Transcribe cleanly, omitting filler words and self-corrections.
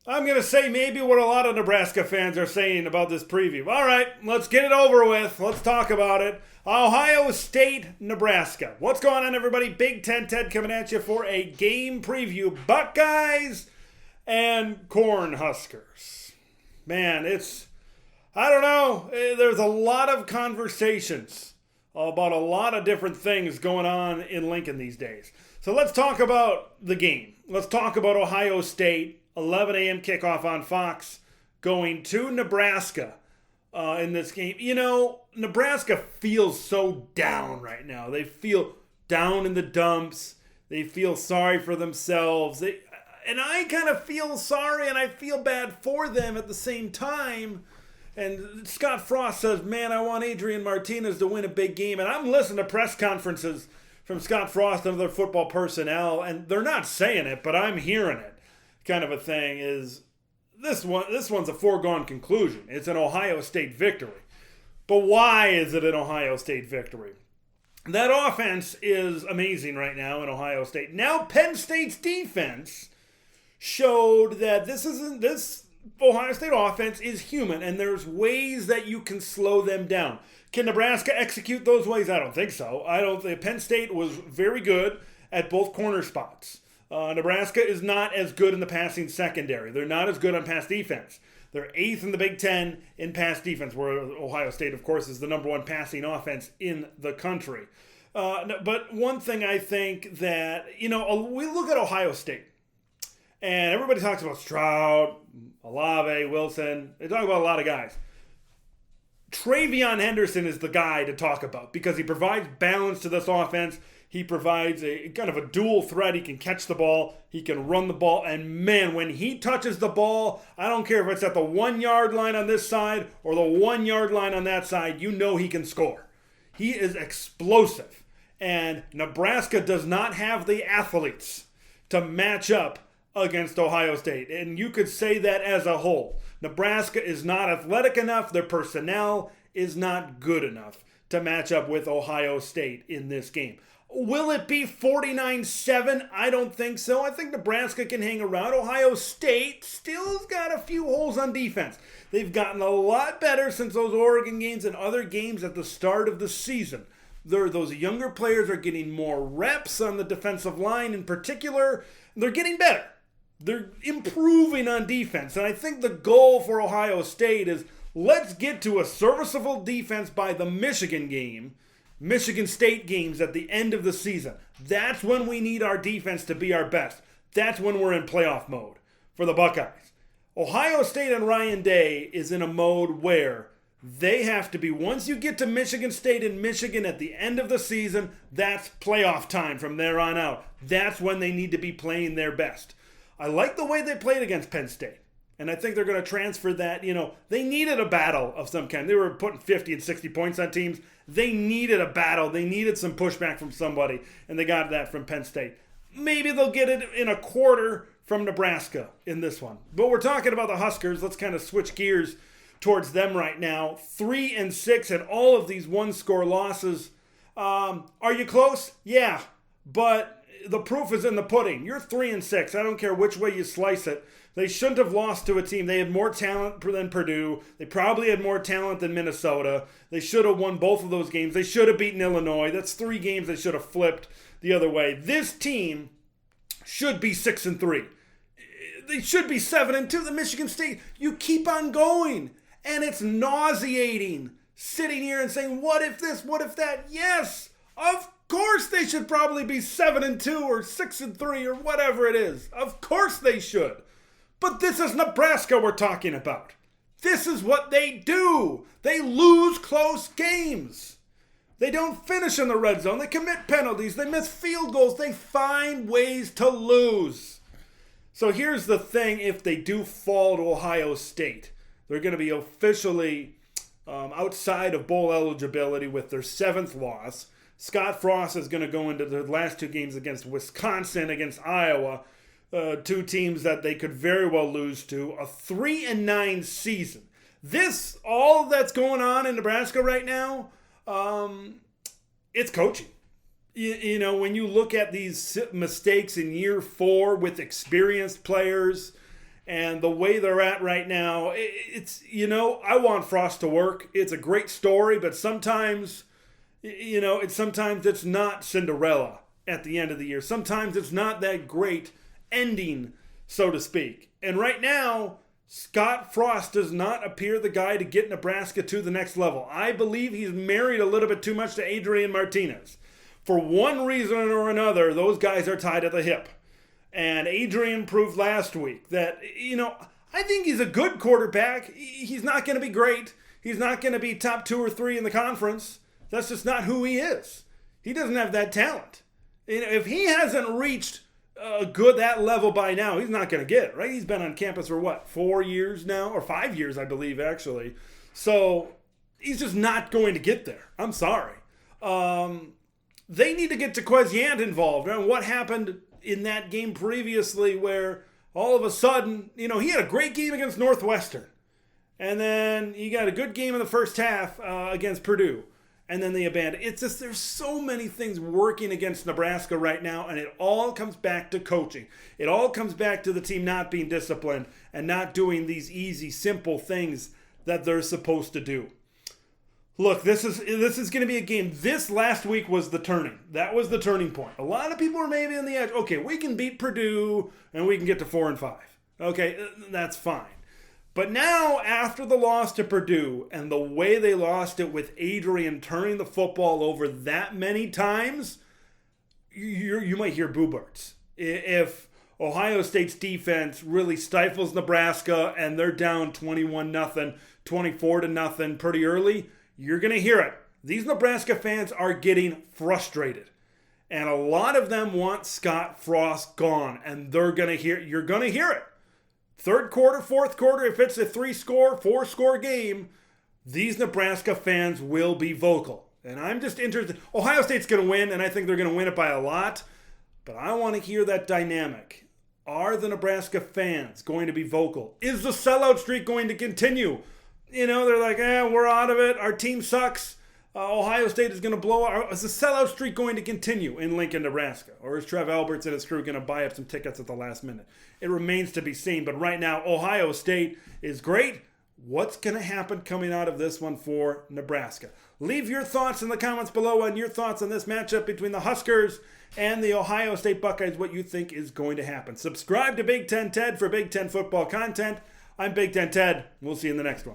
I'm going to say maybe what a lot of Nebraska fans are saying about this preview. All right, let's get it over with. Let's talk about it. Ohio State, Nebraska. What's going on, everybody? Big Ten Ted coming at you for a game preview. Buckeyes and Cornhuskers. Man, I don't know. There's a lot of conversations about a lot of different things going on in Lincoln these days. So let's talk about the game. Let's talk about Ohio State. 11 a.m. kickoff on Fox, going to Nebraska in this game. You know, Nebraska feels so down right now. They feel down in the dumps. They feel sorry for themselves. And I kind of feel sorry and I feel bad for them at the same time. And Scott Frost says, man, I want Adrian Martinez to win a big game. And I'm listening to press conferences from Scott Frost and other football personnel, and they're not saying it, but I'm hearing it. Kind of a thing is this one's a foregone conclusion. It's an Ohio State victory. But why is it an Ohio State victory? That offense is amazing right now in Ohio State. Now Penn State's defense showed that this Ohio State offense is human, and there's ways that you can slow them down. Can Nebraska execute those ways? I don't think so. I don't think Penn State was very good at both corner spots. Nebraska is not as good in the passing secondary. They're not as good on pass defense. They're 8th in the Big Ten in pass defense, where Ohio State, of course, is the number one passing offense in the country. But one thing I think that, we look at Ohio State, and everybody talks about Stroud, Olave, Wilson. They talk about a lot of guys. Travion Henderson is the guy to talk about because he provides balance to this offense. He provides a kind of a dual threat. He can catch the ball. He can run the ball. And man, when he touches the ball, I don't care if it's at the 1 yard line on this side or the 1 yard line on that side, you know he can score. He is explosive. And Nebraska does not have the athletes to match up against Ohio State. And you could say that as a whole. Nebraska is not athletic enough. Their personnel is not good enough to match up with Ohio State in this game. Will it be 49-7? I don't think so. I think Nebraska can hang around. Ohio State still has got a few holes on defense. They've gotten a lot better since those Oregon games and other games at the start of the season. Those younger players are getting more reps on the defensive line in particular. They're getting better. They're improving on defense. And I think the goal for Ohio State is let's get to a serviceable defense by the Michigan State games at the end of the season. That's when we need our defense to be our best. That's when we're in playoff mode for the Buckeyes. Ohio State and Ryan Day is in a mode where they have to be, once you get to Michigan State and Michigan at the end of the season, that's playoff time from there on out. That's when they need to be playing their best. I like the way they played against Penn State. And I think they're going to transfer that. They needed a battle of some kind. They were putting 50 and 60 points on teams. They needed a battle. They needed some pushback from somebody, and they got that from Penn State. Maybe they'll get it in a quarter from Nebraska in this one. But we're talking about the Huskers. Let's kind of switch gears towards them right now. 3-6 in all of these one-score losses. Are you close? Yeah, but the proof is in the pudding. You're 3-6. I don't care which way you slice it. They shouldn't have lost to a team. They had more talent than Purdue. They probably had more talent than Minnesota. They should have won both of those games. They should have beaten Illinois. That's 3 games they should have flipped the other way. This team should be 6-3. They should be 7-2. The Michigan State, you keep on going. And it's nauseating sitting here and saying, what if this, what if that? Yes, of course they should probably be 7-2 or 6-3 or whatever it is. Of course they should. But this is Nebraska we're talking about. This is what they do. They lose close games. They don't finish in the red zone. They commit penalties. They miss field goals. They find ways to lose. So here's the thing. If they do fall to Ohio State, they're going to be officially outside of bowl eligibility with their 7th loss. Scott Frost is going to go into the last 2 games against Wisconsin, against Iowa. 2 teams that they could very well lose to. A 3-9 season. All that's going on in Nebraska right now, it's coaching. When you look at these mistakes in year 4 with experienced players And the way they're at right now, it's, I want Frost to work. It's a great story, but sometimes, sometimes it's not Cinderella at the end of the year. Sometimes it's not that great ending, so to speak. And right now, Scott Frost does not appear the guy to get Nebraska to the next level. I believe he's married a little bit too much to Adrian Martinez. For one reason or another, those guys are tied at the hip. And Adrian proved last week that, I think he's a good quarterback. He's not going to be great. He's not going to be top 2 or 3 in the conference. That's just not who he is. He doesn't have that talent. If he hasn't reached that level by now, he's not going to get it, right? He's been on campus for 4 years now, or 5 years, I believe, actually. So he's just not going to get there. I'm sorry. They need to get Jaquez Yant involved. And what happened in that game previously where all of a sudden, he had a great game against Northwestern. And then he got a good game in the first half against Purdue. And then they abandoned. It's just there's so many things working against Nebraska right now, and it all comes back to coaching. It all comes back to the team not being disciplined and not doing these easy, simple things that they're supposed to do. Look, this is going to be a game. This last week was the turning. That was the turning point. A lot of people are maybe on the edge. Okay, we can beat Purdue and we can get to 4-5. Okay, that's fine. But now, after the loss to Purdue and the way they lost it with Adrian turning the football over that many times, you might hear boo birds. If Ohio State's defense really stifles Nebraska and they're down 21-0, 24-0 pretty early, you're going to hear it. These Nebraska fans are getting frustrated. And a lot of them want Scott Frost gone. And you're going to hear it. Third quarter, fourth quarter, if it's a 3-score, 4-score game, these Nebraska fans will be vocal. And I'm just interested. Ohio State's going to win, and I think they're going to win it by a lot. But I want to hear that dynamic. Are the Nebraska fans going to be vocal? Is the sellout streak going to continue? They're like, we're out of it. Our team sucks. Ohio State is going to blow out. Is the sellout streak going to continue in Lincoln, Nebraska? Or is Trev Alberts and his crew going to buy up some tickets at the last minute? It remains to be seen. But right now, Ohio State is great. What's going to happen coming out of this one for Nebraska? Leave your thoughts in the comments below and your thoughts on this matchup between the Huskers and the Ohio State Buckeyes, what you think is going to happen. Subscribe to Big Ten Ted for Big Ten football content. I'm Big Ten Ted. We'll see you in the next one.